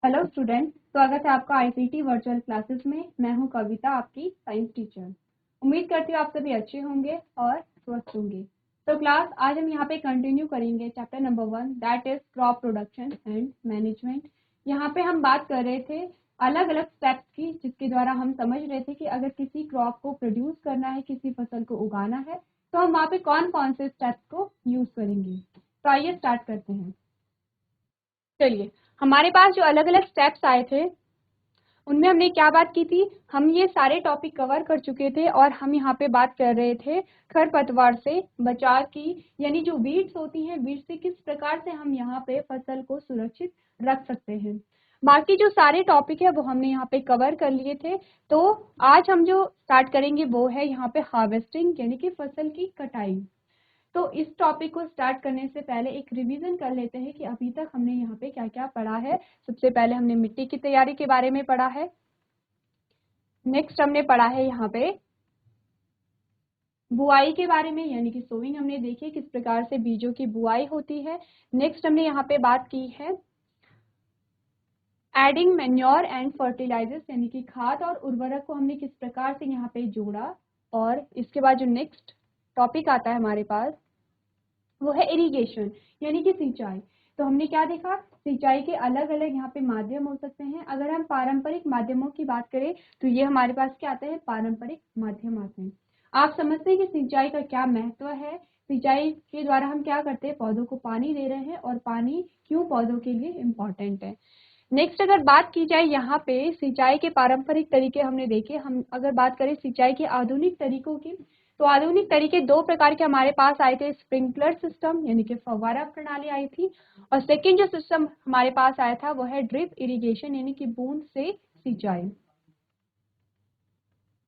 Hello student, स्वागत है आपका आईसीटी वर्चुअल क्लासेस में। मैं हूं कविता, आपकी साइंस टीचर। उम्मीद करती हूँ आप सभी अच्छे होंगे और स्वस्थ होंगे। तो क्लास आज हम यहाँ पे कंटिन्यू करेंगे chapter number 1, that is crop production and management. यहाँ पे हम बात कर रहे थे अलग अलग स्टेप्स की, जिसके द्वारा हम समझ रहे थे कि अगर किसी क्रॉप को प्रोड्यूस करना है, किसी फसल को उगाना है, तो हम वहाँ पे कौन कौन से स्टेप्स को यूज करेंगे। तो आइए स्टार्ट करते हैं। चलिए, हमारे पास जो अलग अलग स्टेप्स आए थे उनमें हमने क्या बात की थी। हम ये सारे टॉपिक कवर कर चुके थे और हम यहाँ पे बात कर रहे थे खरपतवार से बचाव की, यानी जो वीड्स होती हैं, वीड्स से किस प्रकार से हम यहाँ पे फसल को सुरक्षित रख सकते हैं। बाकी जो सारे टॉपिक है वो हमने यहाँ पे कवर कर लिए थे। तो आज हम जो स्टार्ट करेंगे वो है यहाँ पे हार्वेस्टिंग, यानी कि फसल की कटाई। तो इस टॉपिक को स्टार्ट करने से पहले एक रिवीजन कर लेते हैं कि अभी तक हमने यहाँ पे क्या क्या पढ़ा है। सबसे पहले हमने मिट्टी की तैयारी के बारे में पढ़ा है। नेक्स्ट हमने पढ़ा है यहाँ पे बुआई के बारे में, यानी कि सोइंग हमने देखी किस प्रकार से बीजों की बुआई होती है। नेक्स्ट हमने यहाँ पे बात की है एडिंग मैन्योर एंड फर्टिलाइजर्स, यानी कि खाद और उर्वरक को हमने किस प्रकार से यहाँ पे जोड़ा। और इसके बाद जो नेक्स्ट टॉपिक आता है हमारे पास वो है इरिगेशन, यानी कि सिंचाई। तो हमने क्या देखा, सिंचाई के अलग अलग यहाँ पे माध्यम हो सकते हैं। अगर हम पारंपरिक माध्यमों की बात करें तो ये हमारे पास क्या आते हैं, पारंपरिक माध्यम आते हैं। आप समझते हैं कि सिंचाई का क्या महत्व है। सिंचाई के द्वारा हम क्या करते हैं, पौधों को पानी दे रहे हैं, और पानी क्यों पौधों के लिए इम्पोर्टेंट है। नेक्स्ट अगर बात की जाए यहाँ पे सिंचाई के पारंपरिक तरीके हमने देखे। हम अगर बात करें सिंचाई के आधुनिक तरीकों की, तो आधुनिक तरीके दो प्रकार के हमारे पास आए थे। स्प्रिंकलर सिस्टम, यानी कि फव्वारा प्रणाली आई थी, और सेकेंड जो सिस्टम हमारे पास आया था वो है ड्रिप इरिगेशन, यानी कि बूंद से सिंचाई।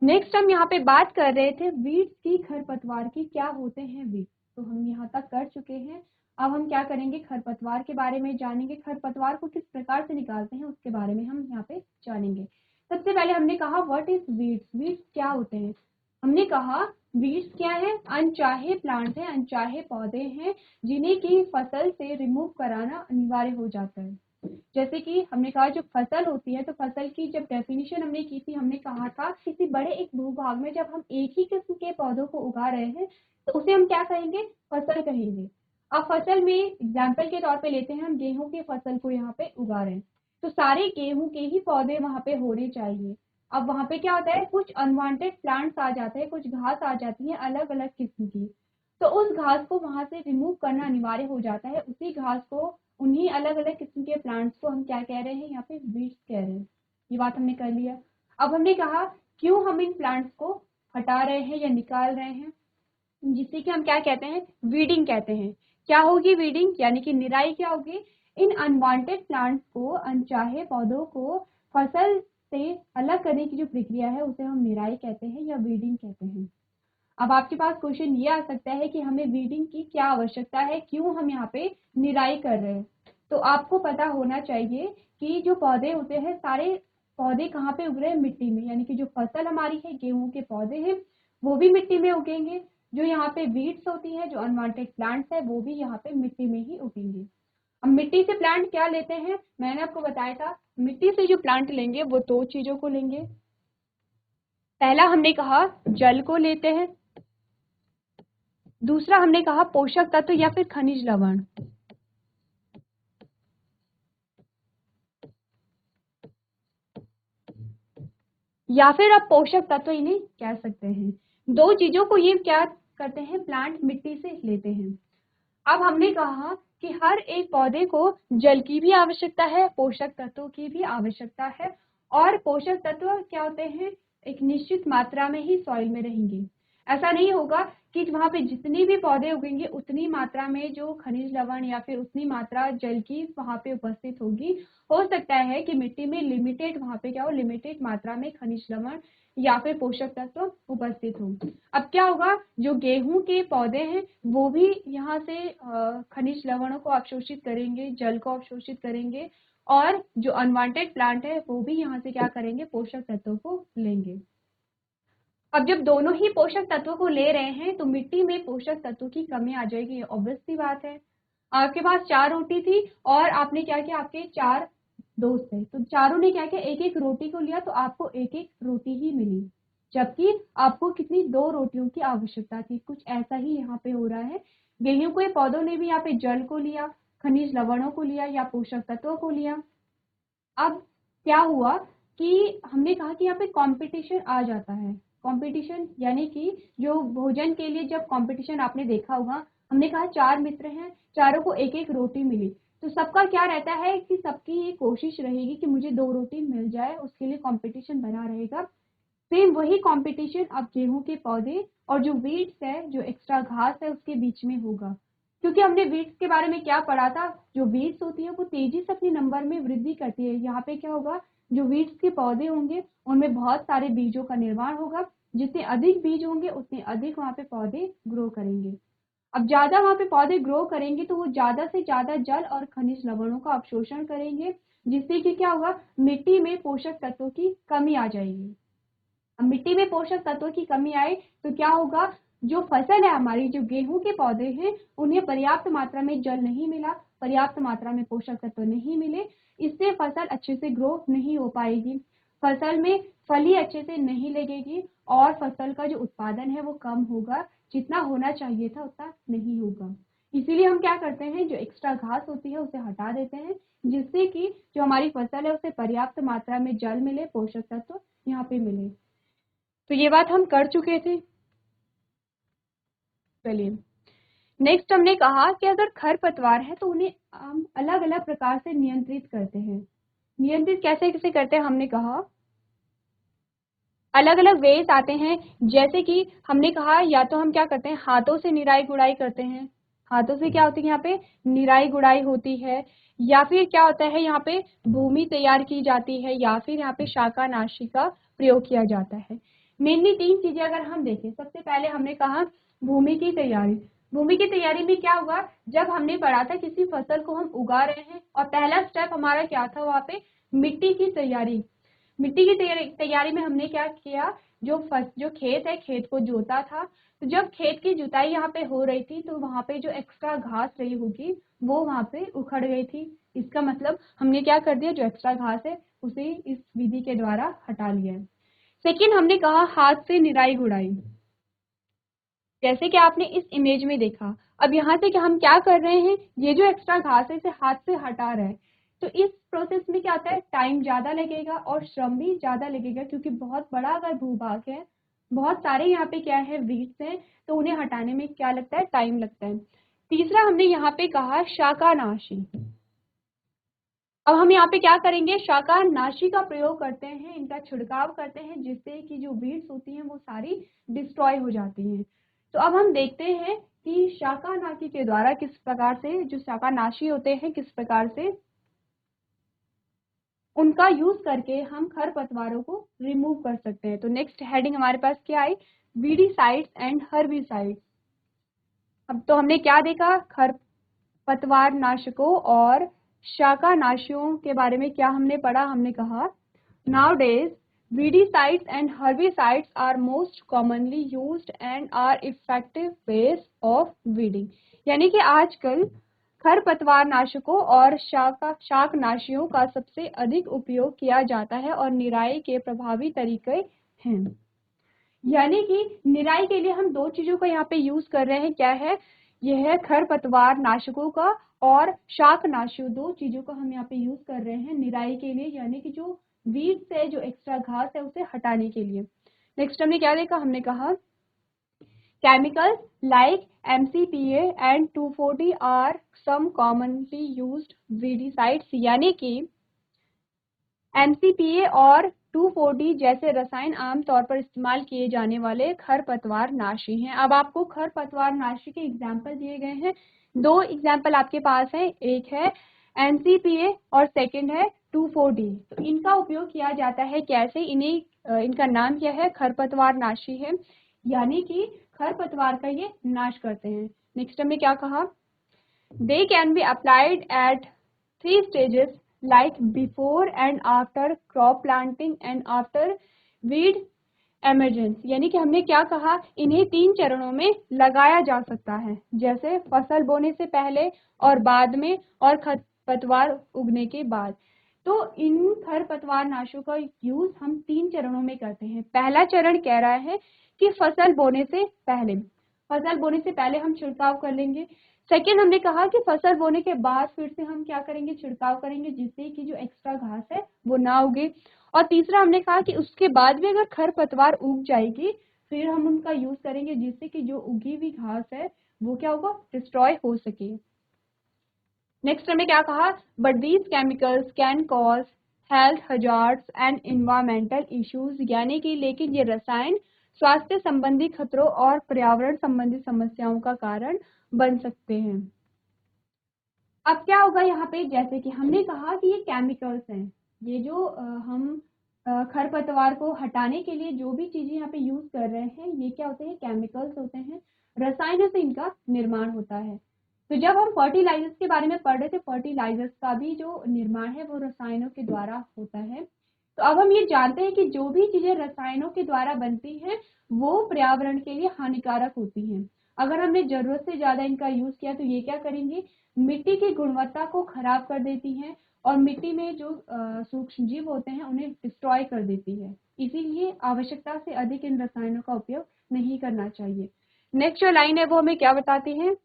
नेक्स्ट हम यहाँ पे बात कर रहे थे वीड्स की, खरपतवार की। क्या होते हैं वीड्स, तो हम यहाँ तक कर चुके हैं। अब हम क्या करेंगे, खरपतवार के बारे में जानेंगे। खरपतवार को किस प्रकार से निकालते हैं उसके बारे में हम यहाँ पे जानेंगे। सबसे पहले हमने कहा व्हाट इज वीड्स, वीड्स क्या होते हैं। हमने कहा वीड्स क्या है, अनचाहे प्लांट है, अनचाहे पौधे हैं जिन्हें की फसल से रिमूव कराना अनिवार्य हो जाता है। जैसे कि हमने कहा जो फसल होती है, तो फसल की जब डेफिनेशन हमने की थी, हमने कहा था किसी बड़े एक भूभाग में जब हम एक ही किस्म के पौधों को उगा रहे हैं तो उसे हम क्या कहेंगे, फसल कहेंगे। अब फसल में एग्जाम्पल के तौर पे लेते हैं, हम गेहूं की फसल को यहाँ पे उगा रहे हैं, तो सारे गेहूं के ही पौधे वहां पे होने चाहिए। अब वहां पे क्या होता है, कुछ अनवांटेड प्लांट्स आ जाते हैं, कुछ घास आ जाती है अलग अलग किस्म की, तो उस घास को वहां से रिमूव करना अनिवार्य हो जाता है। उसी घास को, उन्हीं अलग अलग किस्म के प्लांट्स को हम क्या कह रहे हैं, यहाँ पे वीड्स कह रहे हैं। ये बात हमने कर लिया। अब हमने कहा क्यों हम इन प्लांट्स को हटा रहे हैं या निकाल रहे हैं, जिसे कि हम क्या कहते हैं, वीडिंग कहते हैं। क्या होगी वीडिंग, यानी कि निराई क्या होगी, इन अनवांटेड प्लांट्स को, अनचाहे पौधों को फसल से अलग करने की जो प्रक्रिया है उसे हम निराई कहते हैं या वीडिंग कहते हैं। अब आपके पास क्वेश्चन ये आ सकता है कि हमें वीडिंग की क्या आवश्यकता है, क्यों हम यहाँ पे निराई कर रहे हैं। तो आपको पता होना चाहिए कि जो पौधे होते हैं, सारे पौधे कहाँ पे उग रहे हैं, मिट्टी में, यानी कि जो फसल हमारी है, गेहूं के पौधे हैं, वो भी मिट्टी में उगेंगे। जो यहाँ पे वीड्स होती है, जो अनवांटेड प्लांट्स है, वो भी यहाँ पे मिट्टी में ही उगेंगे। अब मिट्टी से प्लांट क्या लेते हैं, मैंने आपको बताया था मिट्टी से जो प्लांट लेंगे वो दो चीजों को लेंगे। पहला हमने कहा जल को लेते हैं, दूसरा हमने कहा पोषक तत्व या फिर खनिज लवण। या फिर आप पोषक तत्व इन्हें कह सकते हैं। दो चीजों को ये क्या करते हैं, प्लांट मिट्टी से लेते हैं। अब हमने कहा कि हर एक पौधे को जल की भी आवश्यकता है, पोषक तत्वों की भी आवश्यकता है। और पोषक तत्व क्या होते हैं, एक निश्चित मात्रा में ही सॉइल में रहेंगे। ऐसा नहीं होगा कि वहां पे जितनी भी पौधे उगेंगे उतनी मात्रा में जो खनिज लवण या फिर उतनी मात्रा जल की वहां पे उपस्थित होगी। हो सकता है कि मिट्टी में लिमिटेड, वहां पे क्या हो, लिमिटेड मात्रा में खनिज लवण या फिर पोषक तत्व उपस्थित हो। अब क्या होगा, जो गेहूं के पौधे हैं वो भी यहाँ से खनिज लवणों को अवशोषित करेंगे, जल को अवशोषित करेंगे, और जो अनवांटेड प्लांट है वो भी यहाँ से क्या करेंगे, पोषक तत्वों को लेंगे। अब जब दोनों ही पोषक तत्वों को ले रहे हैं तो मिट्टी में पोषक तत्वों की कमी आ जाएगी, ऑब्वियस सी बात है। आपके पास 4 रोटी थी और आपने क्या किया, आपके 4 दोस्त है। तो चारों ने क्या किया, एक एक रोटी को लिया, तो आपको एक एक रोटी ही मिली, जबकि आपको कितनी, 2 रोटियों की आवश्यकता थी। कुछ ऐसा ही यहाँ पे हो रहा है। गेहूं के पौधों ने भी यहाँ पे जल को लिया, खनिज लवणों को लिया या पोषक तत्वों को लिया। अब क्या हुआ कि हमने कहा कि यहाँ पे कंपटीशन आ जाता है। कंपटीशन यानी कि जो भोजन के लिए जब कंपटीशन आपने देखा होगा, हमने कहा 4 मित्र हैं, चारों को एक एक रोटी मिली, तो सबका क्या रहता है कि सबकी ये कोशिश रहेगी कि मुझे 2 रोटी मिल जाए, उसके लिए कंपटीशन बना रहेगा। सेम वही कंपटीशन अब गेहूं के पौधे और जो वीड्स है, जो एक्स्ट्रा घास है, उसके बीच में होगा। क्योंकि हमने वीड्स के बारे में क्या पढ़ा था, जो वीड्स होती है वो तेजी से अपने नंबर में वृद्धि करती है। यहाँ पे क्या होगा, जो वीड्स के पौधे होंगे उनमें बहुत सारे बीजों का निर्माण होगा, जितने अधिक बीज होंगे उतने अधिक वहाँ पे पौधे ग्रो करेंगे। अब ज्यादा वहाँ पे पौधे ग्रो करेंगे तो वो ज्यादा से ज्यादा जल और खनिज लवणों का अवशोषण करेंगे, जिससे कि क्या होगा, मिट्टी में पोषक तत्वों की कमी आ जाएगी। अब मिट्टी में पोषक तत्वों की कमी आए तो क्या होगा, जो फसल है हमारी, जो गेहूं के पौधे हैं, उन्हें पर्याप्त मात्रा में जल नहीं मिला, पर्याप्त मात्रा में पोषक तत्व नहीं मिले, इससे फसल अच्छे से ग्रो नहीं हो पाएगी, फसल में फली अच्छे से नहीं लगेगी और फसल का जो उत्पादन है वो कम होगा, जितना होना चाहिए था उतना नहीं होगा। इसीलिए हम क्या करते हैं, जो एक्स्ट्रा घास होती है उसे हटा देते हैं, जिससे कि जो हमारी फसल है उसे पर्याप्त मात्रा में जल मिले, पोषक तत्व यहाँ पे मिले। तो ये बात हम कर चुके थे। चलिए, नेक्स्ट हमने कहा कि अगर खरपतवार है तो उन्हें हम अलग अलग प्रकार से नियंत्रित करते हैं। नियंत्रित कैसे कैसे करते हैं, हमने कहा अलग अलग वेज आते हैं। जैसे कि हमने कहा, या तो हम क्या करते हैं, हाथों से निराई गुड़ाई करते हैं। हाथों से क्या होती है, यहाँ पे निराई गुड़ाई होती है। या फिर क्या होता है, यहाँ पे भूमि तैयार की जाती है, या फिर यहाँ पे शाकानाशी का प्रयोग किया जाता है। मेनली 3 चीजें अगर हम देखें, सबसे पहले हमने कहा भूमि की तैयारी। भूमि की तैयारी में क्या होगा, जब हमने पढ़ा था किसी फसल को हम उगा रहे हैं और पहला स्टेप हमारा क्या था, वहां पे मिट्टी की तैयारी। मिट्टी की तैयारी में हमने क्या किया, जो खेत है, खेत को जोता था। तो जब खेत की जुताई यहाँ पे हो रही थी तो वहां पे जो एक्स्ट्रा घास रही होगी वो वहां पे उखड़ गई थी। इसका मतलब हमने क्या कर दिया, जो एक्स्ट्रा घास है उसे इस विधि के द्वारा हटा लिया है। सेकेंड, हमने कहा हाथ से निराई गुड़ाई, जैसे कि आपने इस इमेज में देखा। अब यहाँ से कि हम क्या कर रहे हैं, ये जो एक्स्ट्रा घास है इसे हाथ से हटा रहे हैं। तो इस प्रोसेस में क्या होता है, टाइम ज्यादा लगेगा और श्रम भी ज्यादा लगेगा, क्योंकि बहुत बड़ा अगर भूभाग है, बहुत सारे यहाँ पे क्या है, वीड्स हैं, तो उन्हें हटाने में क्या लगता है, टाइम लगता है। तीसरा हमने यहाँ पे कहा शाकानाशी। अब हम यहाँ पे क्या करेंगे, शाकानाशी का प्रयोग करते हैं, इनका छिड़काव करते हैं, जिससे कि जो वीड्स होती हैं वो सारी डिस्ट्रॉय हो जाती हैं। तो अब हम देखते हैं कि शाकानाशी के द्वारा किस प्रकार से, जो शाकानाशी होते हैं, किस प्रकार से उनका यूज करके हम खरपतवारों को रिमूव कर सकते हैं। तो नेक्स्ट हेडिंग हमारे पास क्या आई, वीडीसाइड्स एंड हर्बिसाइड्स। अब तो हमने क्या देखा, खरपतवार नाशकों और शाकानाशियों के बारे में क्या हमने पढ़ा। हमने कहा nowadays weedicides and herbicides are most commonly used and are effective ways of weeding। यानी कि आजकल खरपतवार नाशकों और शाकनाशियों का सबसे अधिक उपयोग किया जाता है और निराई के प्रभावी तरीके हैं। यानी कि निराई के लिए हम 2 चीजों का यहाँ पे यूज कर रहे हैं। क्या है, यह है खरपतवार नाशकों का और शाकनाशियों, 2 चीजों का हम यहाँ पे यूज कर रहे हैं निराई के लिए, यानी कि जो वीड्स है, जो एक्स्ट्रा घास है, उसे हटाने के लिए। नेक्स्ट हमने क्या देखा, हमने कहा chemicals like MCPA and 2,4-D are some commonly used weedicides. यानी कि MCPA और 2,4-D जैसे रसायन आमतौर पर इस्तेमाल किए जाने वाले खरपतवार नाशी हैं। अब आपको खरपतवार नाशी के एग्जाम्पल दिए गए हैं, 2 एग्जाम्पल आपके पास हैं, एक है MCPA और सेकंड है 2,4-D। तो इनका उपयोग किया जाता है कैसे, इनका नाम क्या है, खरपतवार नाशी है, यानी कि खरपतवार का ये नाश करते हैं। नेक्स्ट हमने क्या कहा, they can be applied at 3 stages like before and after crop planting and after weed emergence। यानी कि हमने क्या कहा, इन्हें 3 चरणों में लगाया जा सकता है, जैसे फसल बोने से पहले और बाद में और खरपतवार उगने के बाद। तो इन खरपतवार नाशों का यूज हम 3 चरणों में करते हैं। पहला चरण कह रहा है कि फसल बोने से पहले हम छिड़काव कर लेंगे। सेकेंड, हमने कहा कि फसल बोने के बाद फिर से हम क्या करेंगे, छिड़काव करेंगे, जिससे कि जो एक्स्ट्रा घास है वो ना उगे। और तीसरा, हमने कहा कि उसके बाद भी अगर खरपतवार उग जाएगी फिर हम उनका यूज करेंगे, जिससे कि जो उगी हुई घास है वो क्या होगा, डिस्ट्रॉय हो सके। नेक्स्ट हमने क्या कहा, but these chemicals can cause health hazards and environmental issues, यानी कि लेकिन ये रसायन स्वास्थ्य संबंधी खतरों और पर्यावरण संबंधी समस्याओं का कारण बन सकते हैं। अब क्या होगा यहाँ पे, जैसे कि हमने कहा कि ये केमिकल्स हैं, ये जो हम खरपतवार को हटाने के लिए जो भी चीजें यहाँ पे यूज कर रहे हैं ये क्या होते हैं, केमिकल्स होते हैं, रसायनों से इनका निर्माण होता है। तो जब हम फर्टिलाइजर्स के बारे में पढ़ रहे थे, फर्टिलाइजर्स का भी जो निर्माण है वो रसायनों के द्वारा होता है। तो अब हम ये जानते हैं कि जो भी चीजें रसायनों के द्वारा बनती हैं वो पर्यावरण के लिए हानिकारक होती हैं। अगर हमने जरूरत से ज्यादा इनका यूज किया तो ये क्या करेंगे, मिट्टी की गुणवत्ता को खराब कर देती हैं और मिट्टी में जो सूक्ष्म जीव होते हैं उन्हें डिस्ट्रॉय कर देती है। इसीलिए आवश्यकता से अधिक इन रसायनों का उपयोग नहीं करना चाहिए। नेक्स्ट जो लाइन है वो हमें क्या बताती है,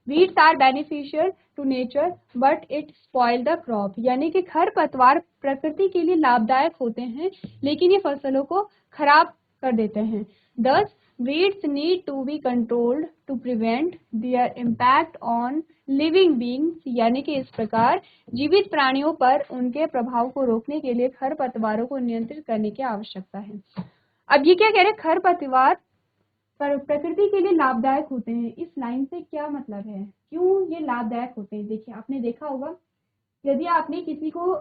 weeds are beneficial to nature but it spoil the crop, यानी कि खरपतवार प्रकृति के लिए लाभदायक होते हैं लेकिन ये फसलों को खराब कर देते हैं। These weeds need to be controlled to prevent their impact on living beings, यानी कि इस प्रकार जीवित प्राणियों पर उनके प्रभाव को रोकने के लिए खरपतवारों को नियंत्रित करने की आवश्यकता है। अब ये क्या कह रहे हैं, खरपतवार प्रकृति के लिए लाभदायक होते हैं। इस लाइन से क्या मतलब है, क्यों ये लाभदायक होते हैं? देखिए, आपने देखा होगा, यदि आपने किसी को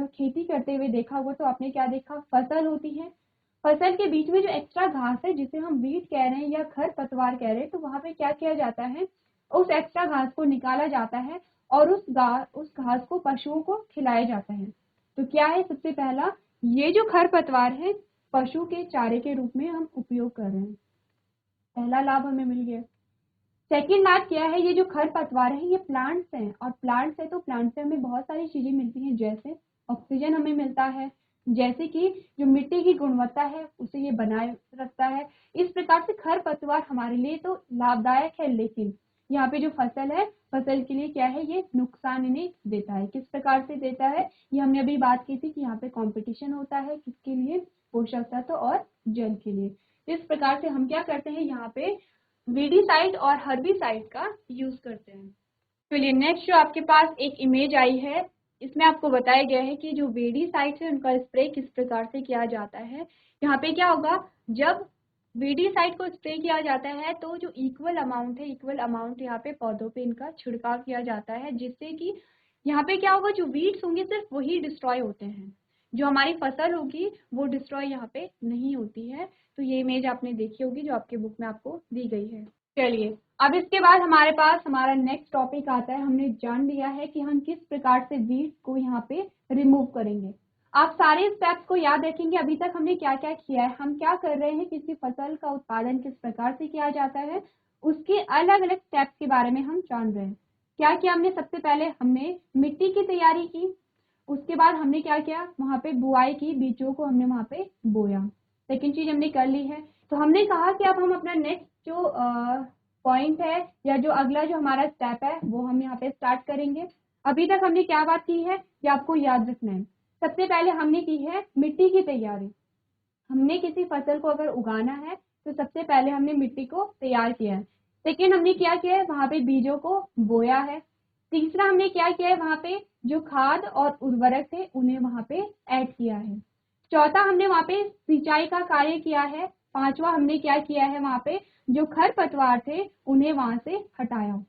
खेती करते हुए देखा होगा तो आपने क्या देखा, फसल होती है, फसल के बीच में जो एक्स्ट्रा घास है जिसे हम वीड कह रहे हैं या खरपतवार कह रहे हैं, तो वहां पे क्या किया जाता है, उस एक्स्ट्रा घास को निकाला जाता है और उस घास को पशुओं को खिलाया जाता है। तो क्या है, सबसे पहला, ये जो खरपतवार है पशु के चारे के रूप में हम उपयोग कर रहे हैं, पहला लाभ हमें मिल गया। सेकेंड लाभ क्या है, ये जो खरपतवार है ये प्लांट्स हैं और प्लांट्स है तो प्लांट से हमें बहुत सारी चीजें मिलती हैं, जैसे ऑक्सीजन हमें मिलता है, जैसे कि जो मिट्टी की गुणवत्ता है उसे ये बनाए रखता है। इस प्रकार से खरपतवार हमारे लिए तो लाभदायक है, लेकिन यहाँ पे जो फसल है फसल के लिए क्या है, ये नुकसान इन्हें देता है। किस प्रकार से देता है, ये हमने अभी बात की थी कि यहाँ पे कंपटीशन होता है किसके लिए, पोषक तत्व और जल के लिए। इस प्रकार से हम क्या करते हैं, यहाँ पे वीडीसाइड और हर्बिसाइड का यूज करते हैं। चलिए नेक्स्ट जो आपके पास एक इमेज आई है, इसमें आपको बताया गया है कि जो वीडीसाइड है उनका स्प्रे किस प्रकार से किया जाता है। यहाँ पे क्या होगा, जब वीडीसाइड को स्प्रे किया जाता है तो जो इक्वल अमाउंट यहाँ पे पौधों पे इनका छिड़काव किया जाता है, जिससे कि यहाँ पे क्या होगा, जो वीड्स होंगे सिर्फ वही डिस्ट्रॉय होते हैं, जो हमारी फसल होगी वो डिस्ट्रॉय यहाँ पे नहीं होती है। तो ये इमेज आपने देखी होगी जो आपके बुक में आपको दी गई है। चलिए अब इसके बाद हमारे पास हमारा नेक्स्ट टॉपिक आता है। हमने जान लिया है कि हम किस प्रकार से वीड्स को यहाँ पे रिमूव करेंगे। आप सारे स्टेप्स को याद रखेंगे, अभी तक हमने क्या क्या किया है, हम क्या कर रहे हैं, किसी फसल का उत्पादन किस प्रकार से किया जाता है, उसके अलग अलग स्टेप्स के बारे में हम जान रहे हैं। क्या किया हमने, सबसे पहले हमने मिट्टी की तैयारी की, उसके बाद हमने क्या किया, वहां पे बुआई की, बीजों को हमने वहां पे बोया। सेकेंड चीज हमने कर ली है। तो हमने कहा कि अब हम अपना नेक्स्ट जो पॉइंट है या जो अगला जो हमारा स्टेप है वो हम यहाँ पे स्टार्ट करेंगे। अभी तक हमने क्या बात की है ये आपको याद रखना है। सबसे पहले हमने की है मिट्टी की तैयारी। हमने किसी फसल को अगर उगाना है तो सबसे पहले हमने मिट्टी को तैयार किया है। सेकेंड हमने क्या किया है, वहां पे बीजों को बोया है। तीसरा हमने क्या किया है, वहां पे जो खाद और उर्वरक थे उन्हें वहां पे ऐड किया है। चौथा हमने वहां पे सिंचाई का कार्य किया है। पांचवा हमने क्या किया है, वहां पे जो खरपतवार थे उन्हें वहां से हटाया।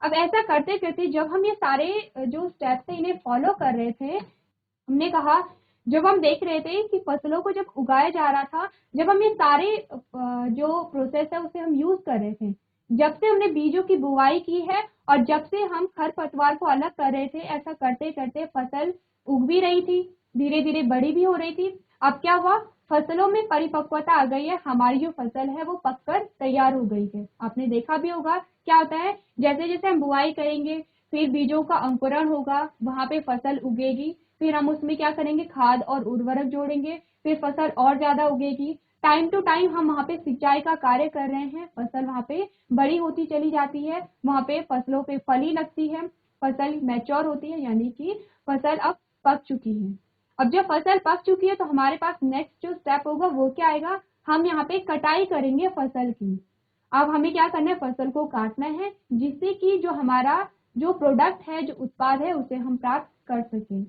अब ऐसा करते करते जब हम ये सारे जो स्टेप्स थे इन्हें फॉलो कर रहे थे, हमने कहा जब हम देख रहे थे कि फसलों को जब उगाया जा रहा था, जब हम ये सारे जो प्रोसेस है उसे हम यूज कर रहे थे, जब से हमने बीजों की बुआई की है और जब से हम खरपतवार को अलग कर रहे थे, ऐसा करते करते फसल उग भी रही थी, धीरे धीरे बड़ी भी हो रही थी। अब क्या हुआ, फसलों में परिपक्वता आ गई है, हमारी जो फसल है वो पककर तैयार हो गई है। आपने देखा भी होगा क्या होता है, जैसे जैसे हम बुआई करेंगे फिर बीजों का अंकुरण होगा, वहां पे फसल उगेगी, फिर हम उसमें क्या करेंगे, खाद और उर्वरक जोड़ेंगे, फिर फसल और ज्यादा उगेगी। टाइम टू टाइम हम वहाँ पे सिंचाई का कार्य कर रहे हैं, फसल वहाँ पे बड़ी होती चली जाती है, वहाँ पे फसलों पे फली लगती है, फसल मैच्योर होती है, यानी कि फसल अब पक चुकी है। अब जब फसल पक चुकी है तो हमारे पास नेक्स्ट जो स्टेप होगा वो क्या आएगा, हम यहाँ पे कटाई करेंगे फसल की। अब हमें क्या करना है, फसल को काटना है, जिससे कि जो हमारा जो प्रोडक्ट है, जो उत्पाद है, उसे हम प्राप्त कर सकें।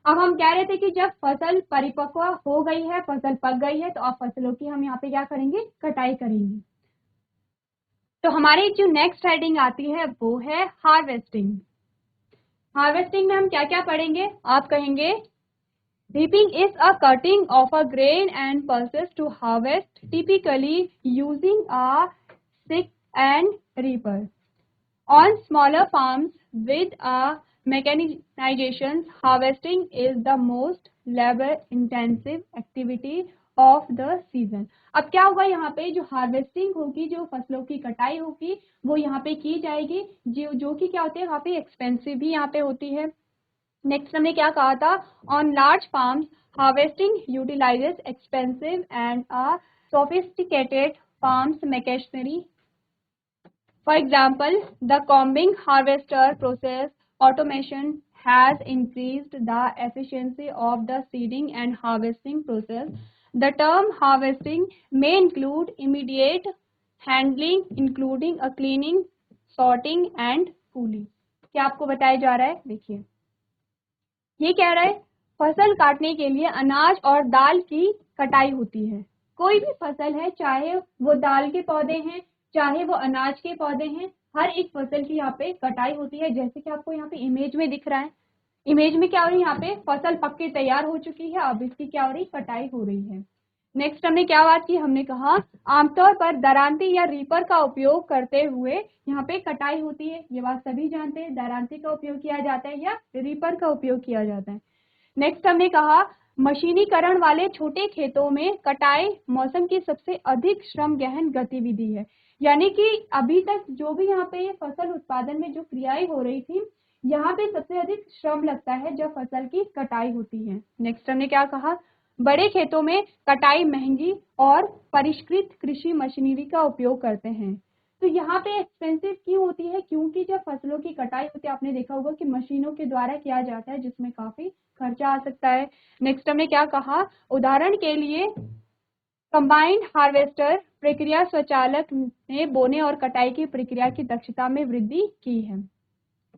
अब हम कह रहे थे कि जब फसल परिपक्व हो गई है, फसल पक गई है, तो अब फसलों की हम यहाँ पे क्या करेंगे, कटाई करेंगे। तो हमारी जो नेक्स्ट हेडिंग आती है वो है हार्वेस्टिंग। हार्वेस्टिंग में हम क्या क्या पढ़ेंगे, आप कहेंगे reaping is a cutting of a grain and pulses to harvest, typically using a sickle and reaper. On smaller farms with a mechanization, harvesting is the most labor-intensive activity of the season. अब क्या होगा, यहाँ पे जो harvesting होगी, जो फसलों की कटाई होगी, वो यहाँ पे की जाएगी, जो कि क्या होती है, काफी एक्सपेंसिव भी यहाँ पे होती है। नेक्स्ट हमने क्या कहा था, on large farms harvesting utilises expensive and sophisticated farms machinery. For example, the combing harvester process automation has increased the efficiency of the seeding and harvesting process. The term harvesting may include immediate handling, including a cleaning, sorting and cooling. क्या आपको बताया जा रहा है, देखिए ये कह रहा है फसल काटने के लिए अनाज और दाल की कटाई होती है। कोई भी फसल है, चाहे वो दाल के पौधे हैं, चाहे वो अनाज के पौधे हैं, हर एक फसल की यहाँ पे कटाई होती है। जैसे कि आपको यहाँ पे इमेज में दिख रहा है, इमेज में क्या हो रही है, यहाँ पे फसल पक के तैयार हो चुकी है, अब इसकी क्या हो रही, कटाई हो रही है। नेक्स्ट हमने क्या बात की, हमने कहा आमतौर पर दरांती या रीपर का उपयोग करते हुए यहाँ पे कटाई होती है। ये बात सभी जानते हैं, दरांती का उपयोग किया जाता है या रीपर का उपयोग किया जाता है। नेक्स्ट हमने कहा मशीनीकरण वाले छोटे खेतों में कटाई मौसम की सबसे अधिक श्रम गहन गतिविधि है। यानी कि अभी तक जो भी यहाँ पे फसल उत्पादन में जो क्रियाएं हो रही थी, यहाँ पे सबसे अधिक श्रम लगता है जब फसल की कटाई होती है। नेक्स्ट हमने क्या कहा, बड़े खेतों में कटाई महंगी और परिष्कृत कृषि मशीनरी का उपयोग करते हैं। तो यहाँ पे एक्सपेंसिव क्यों होती है, क्योंकि जब फसलों की कटाई होती है, आपने देखा होगा कि मशीनों के द्वारा किया जाता है, जिसमें काफी खर्चा आ सकता है। नेक्स्ट हमने क्या कहा, उदाहरण के लिए कंबाइंड हार्वेस्टर प्रक्रिया स्वचालक ने बोने और कटाई की प्रक्रिया की दक्षता में वृद्धि की है।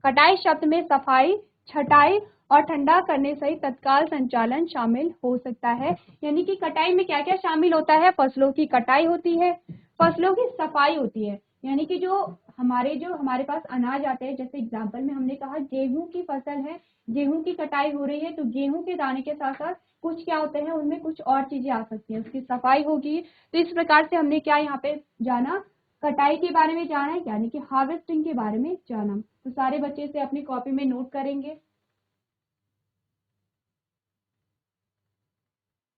कटाई शब्द में सफाई, छटाई और ठंडा करने सहित तत्काल संचालन शामिल हो सकता है। यानी कि कटाई में क्या क्या शामिल होता है, फसलों की कटाई होती है, फसलों की सफाई होती है, यानी कि जो हमारे पास अनाज आते हैं, जैसे एग्जांपल में हमने कहा गेहूं की फसल है, गेहूं की कटाई हो रही है, तो गेहूं के दाने के साथ साथ कुछ क्या होते हैं, उनमें कुछ और चीजें आ सकती हैं, उसकी सफाई होगी। तो इस प्रकार से हमने क्या यहाँ पे जाना, कटाई के बारे में जाना, यानी कि हार्वेस्टिंग के बारे में जाना। तो सारे बच्चे से अपनी कॉपी में नोट करेंगे।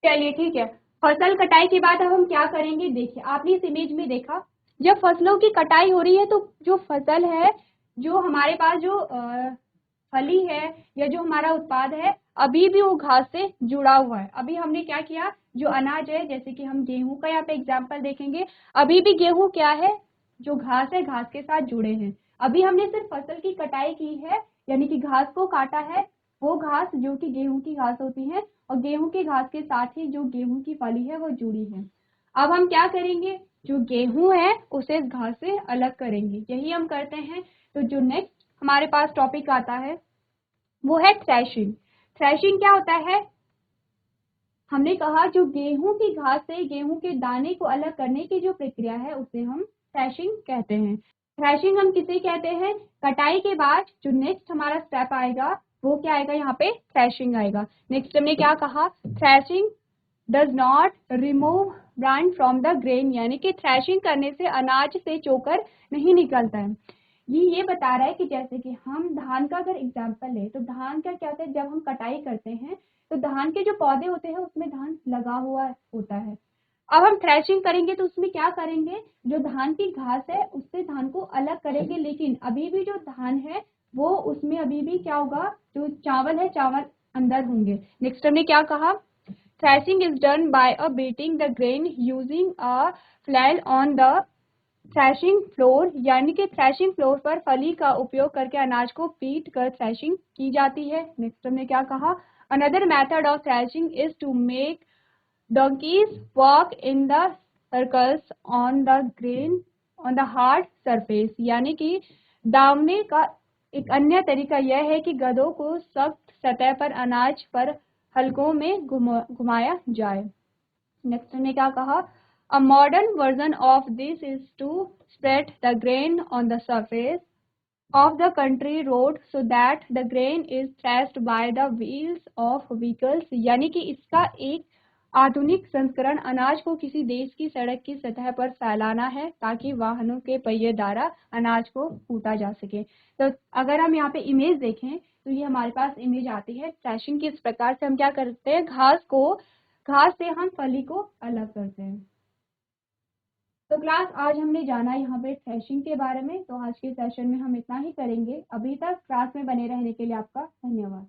चलिए ठीक है, फसल कटाई के बाद अब हम क्या करेंगे, देखिए आपने इस इमेज में देखा, जब फसलों की कटाई हो रही है तो जो फसल है, जो हमारे पास जो फली है या जो हमारा उत्पाद है, अभी भी वो घास से जुड़ा हुआ है। अभी हमने क्या किया, जो अनाज है, जैसे कि हम गेहूं का यहाँ पे एग्जाम्पल देखेंगे, अभी भी गेहूं क्या है, जो घास है, घास के साथ जुड़े हैं। अभी हमने सिर्फ फसल की कटाई की है, यानी कि घास को काटा है, वो घास जो कि गेहूं की घास होती है, और गेहूं की घास के साथ ही जो गेहूं की फली है वो जुड़ी है। अब हम क्या करेंगे, जो गेहूं है उसे इस घास से अलग करेंगे, यही हम करते हैं। तो जो नेक्स्ट हमारे पास टॉपिक आता है वो है थ्रेशिंग। थ्रेशिंग क्या होता है, हमने कहा जो गेहूं की घास से गेहूं के दाने को अलग करने की जो प्रक्रिया है उसे हम थ्रेशिंग कहते हैं। थ्रेशिंग हम किसे कहते हैं, कटाई के बाद जो नेक्स्ट हमारा स्टेप आएगा वो क्या आएगा, यहाँ पे थ्रेशिंग आएगा। नेक्स्ट हमने क्या कहा, threshing does not remove brand from the grain, यानी कि थ्रेशिंग करने से अनाज से चोकर नहीं निकलता है। ये बता रहा है कि जैसे कि हम धान का अगर एग्जाम्पल ले, तो धान का क्या होता है, जब हम कटाई करते हैं तो धान के जो पौधे होते हैं उसमें धान लगा हुआ होता है। अब हम थ्रेशिंग करेंगे तो उसमें क्या करेंगे, जो धान की घास है उससे धान को अलग करेंगे, लेकिन अभी भी जो धान है वो उसमें अभी भी क्या होगा, जो चावल है चावल अंदर होंगे। नेक्स्ट हमने क्या कहा, threshing is done by a beating the grain using a flail on the threshing floor, यानी कि थ्रेशिंग फ्लोर पर फली का उपयोग करके अनाज को पीट कर थ्रेशिंग की जाती है। नेक्स्ट हमने क्या कहा, another method of threshing is to make donkeys walk in the circles on the grain on the hard surface, यानी कि दावने का एक अन्य तरीका यह है कि गधों को सख्त सतह पर अनाज पर हलकों में घुमाया जाए। नेक्स्ट ने क्या कहा, a modern version of this is to spread the grain on the surface of the country road so that the grain is thrashed by the wheels of vehicles, यानी कि इसका एक आधुनिक संस्करण अनाज को किसी देश की सड़क की सतह पर फैलाना है ताकि वाहनों के पहिए द्वारा अनाज को कूटा जा सके। तो अगर हम यहाँ पे इमेज देखें तो ये हमारे पास इमेज आती है थ्रेशिंग की। इस प्रकार से हम क्या करते हैं, घास से हम फली को अलग करते हैं। तो क्लास आज हमने जाना यहाँ पे थ्रेशिंग के बारे में। तो आज के सेशन में हम इतना ही करेंगे। अभी तक क्लास में बने रहने के लिए आपका धन्यवाद।